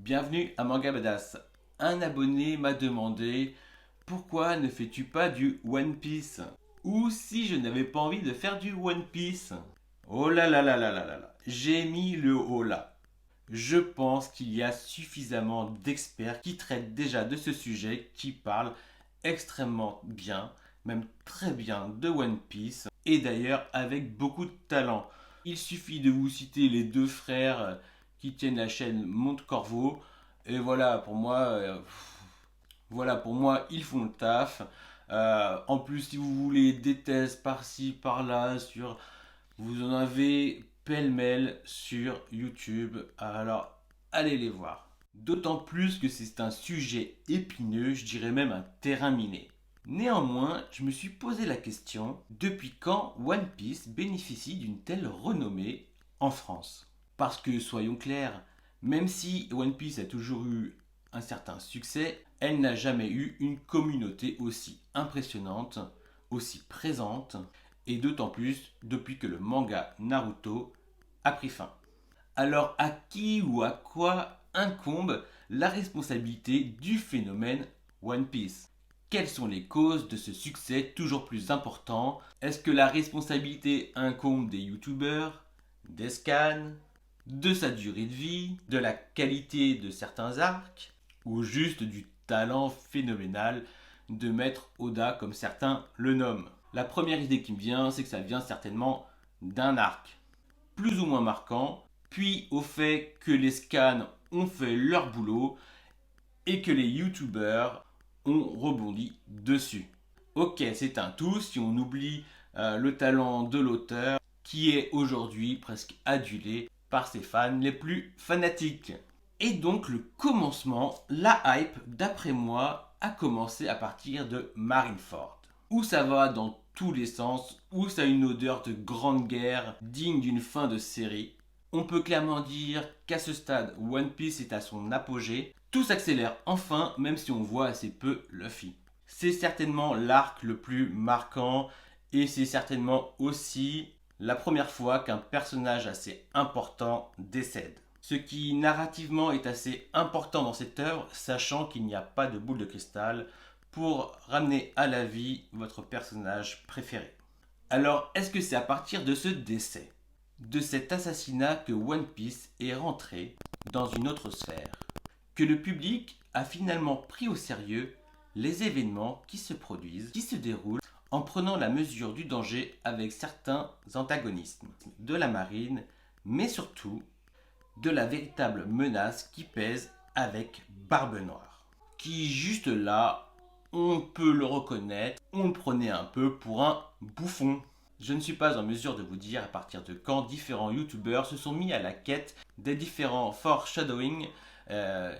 Bienvenue à Manga Badass. Un abonné m'a demandé pourquoi ne fais-tu pas du One Piece? Ou si je n'avais pas envie de faire du One Piece. Oh là là là là là là là. J'ai mis le haut là. Je pense qu'il y a suffisamment d'experts qui traitent déjà de ce sujet, qui parlent extrêmement bien, même très bien de One Piece, et d'ailleurs avec beaucoup de talent. Il suffit de vous citer les deux frères qui tiennent la chaîne Monte Corvo, et voilà, pour moi, ils font le taf. En plus, si vous voulez des thèses par-ci, par-là, vous en avez pêle-mêle sur YouTube. Alors, allez les voir. D'autant plus que c'est un sujet épineux, je dirais même un terrain miné. Néanmoins, je me suis posé la question, depuis quand One Piece bénéficie d'une telle renommée en France? Parce que, soyons clairs, même si One Piece a toujours eu un certain succès, elle n'a jamais eu une communauté aussi impressionnante, aussi présente, et d'autant plus depuis que le manga Naruto a pris fin. Alors à qui ou à quoi incombe la responsabilité du phénomène One Piece? Quelles sont les causes de ce succès toujours plus important? Est-ce que la responsabilité incombe des youtubeurs, des scans, de sa durée de vie, de la qualité de certains arcs, ou juste du talent phénoménal de Maître Oda comme certains le nomment? La première idée qui me vient, c'est que ça vient certainement d'un arc, plus ou moins marquant, puis au fait que les scans ont fait leur boulot et que les youtubeurs ont rebondi dessus. Ok, c'est un tout si on oublie le talent de l'auteur qui est aujourd'hui presque adulé par ses fans les plus fanatiques. Et donc le commencement, la hype, d'après moi, a commencé à partir de Marineford, où ça va dans tous les sens, où ça a une odeur de grande guerre digne d'une fin de série. On peut clairement dire qu'à ce stade, One Piece est à son apogée. Tout s'accélère enfin, même si on voit assez peu Luffy. C'est certainement l'arc le plus marquant et c'est certainement aussi la première fois qu'un personnage assez important décède. Ce qui narrativement est assez important dans cette œuvre, sachant qu'il n'y a pas de boule de cristal pour ramener à la vie votre personnage préféré. Alors, est-ce que c'est à partir de ce décès, de cet assassinat, que One Piece est rentré dans une autre sphère, que le public a finalement pris au sérieux les événements qui se produisent, qui se déroulent, en prenant la mesure du danger avec certains antagonistes de la marine, mais surtout de la véritable menace qui pèse avec Barbe Noire, qui juste là, on peut le reconnaître, on le prenait un peu pour un bouffon. Je ne suis pas en mesure de vous dire à partir de quand différents youtubeurs se sont mis à la quête des différents foreshadowing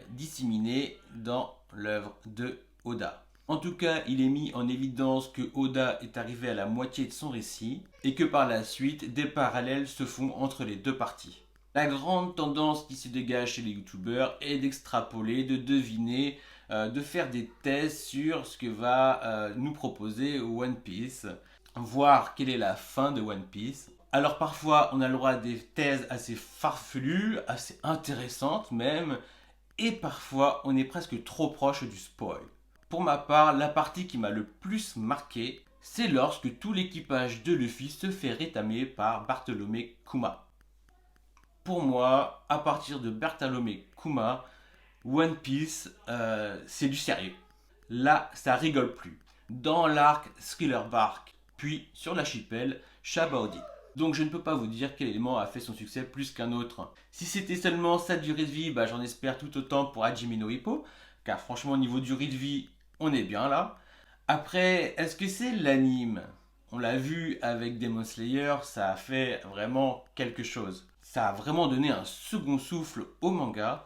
disséminés dans l'œuvre de Oda. En tout cas, il est mis en évidence que Oda est arrivé à la moitié de son récit et que par la suite, des parallèles se font entre les deux parties. La grande tendance qui se dégage chez les youtubeurs est d'extrapoler, de deviner, de faire des thèses sur ce que va nous proposer One Piece, voir quelle est la fin de One Piece. Alors parfois on a le droit à des thèses assez farfelues, assez intéressantes même, et parfois on est presque trop proche du spoil. Pour ma part, la partie qui m'a le plus marqué, c'est lorsque tout l'équipage de Luffy se fait rétamer par Bartolomé Kuma. Pour moi, à partir de Bartolomé Kuma, One Piece, c'est du sérieux. Là, ça rigole plus. Dans l'arc Thriller Bark, puis sur l'archipel Shabaodi. Donc je ne peux pas vous dire quel élément a fait son succès plus qu'un autre. Si c'était seulement sa durée de vie, j'en espère tout autant pour Hajime no Ippo, car franchement au niveau durée de vie, on est bien là. Après, est-ce que c'est l'anime? On l'a vu avec Demon Slayer, ça a fait vraiment quelque chose. Ça a vraiment donné un second souffle au manga.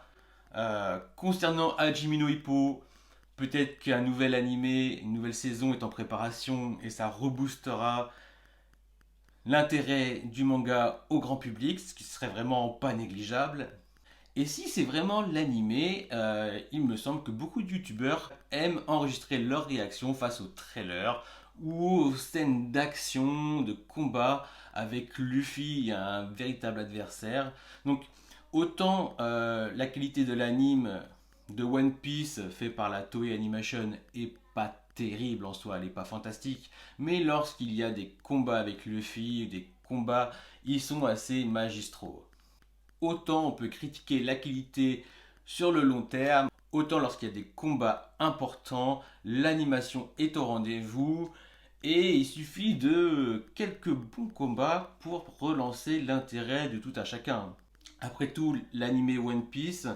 Concernant Hajime no Ippo, peut-être qu'un nouvel animé, une nouvelle saison est en préparation et ça reboostera l'intérêt du manga au grand public, ce qui serait vraiment pas négligeable. Et si c'est vraiment l'animé, il me semble que beaucoup de youtubeurs aiment enregistrer leurs réactions face aux trailers ou aux scènes d'action, de combat avec Luffy et un véritable adversaire. Donc Autant la qualité de l'anime de One Piece fait par la Toei Animation est pas terrible en soi, elle est pas fantastique, mais lorsqu'il y a des combats avec Luffy, des combats, ils sont assez magistraux. Autant on peut critiquer la qualité sur le long terme, autant lorsqu'il y a des combats importants, l'animation est au rendez-vous et il suffit de quelques bons combats pour relancer l'intérêt de tout à chacun. Après tout, l'anime One Piece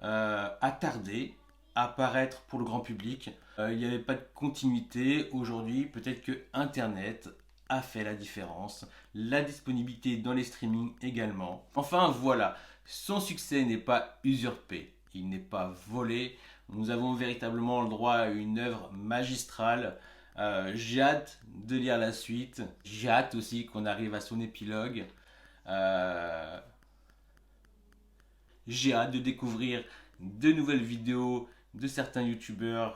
a tardé à apparaître pour le grand public. Il n'y avait pas de continuité. Aujourd'hui, peut-être que Internet a fait la différence. La disponibilité dans les streamings également. Enfin voilà, son succès n'est pas usurpé. Il n'est pas volé. Nous avons véritablement le droit à une œuvre magistrale. J'ai hâte de lire la suite. J'ai hâte aussi qu'on arrive à son épilogue. Euh, j'ai hâte de découvrir de nouvelles vidéos de certains youtubeurs